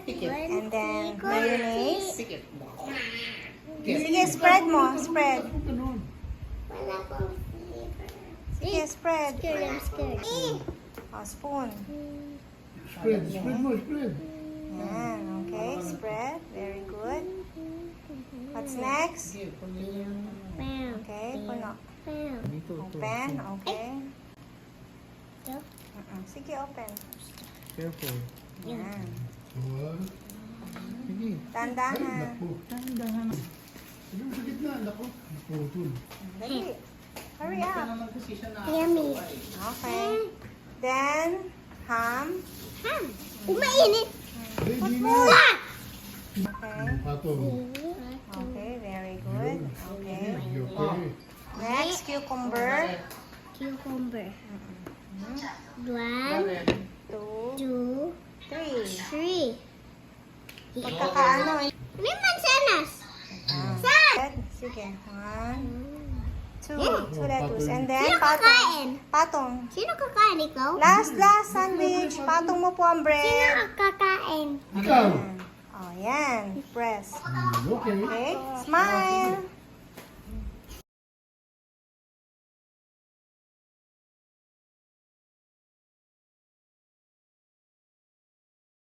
And then, mayonnaise. Sige. Sige, spread mo. Spread. Wala pong flavor. Sige, spread. I'm scared. Oh, spoon. Spread mo, spread. Yan, okay. Spread. Very good. What's next? Sige, puno yung... Bam. Okay, puno. Bam. Dito, ito. Open, okay. Ito. Sige, open. Careful. Yan. One. Sige. Ay, Tandahan. naku. Tandahan. Ano sa gitna? Naku. Naputol. Dali. Hurry Ito up. naman kasi siya na... Yummy. Okay. Then, ham. Ham. Umainit. Ready na. Okay. Patong. Okay, very good. Okay. Okay. Next, cucumber. Cucumber. Got 1, it. 2, 2, 3. 3. Pagkakaano. May mansanas. Saan? Sige. 1, 2. Two lettuce. And then, Sino patong. kakain? Patong. Sino kakain? Ikaw? Last sandwich. Patong mo po ang Sino bread. ang kakain? Ikaw. Oh, yan. Press. Okay. Okay. Smile.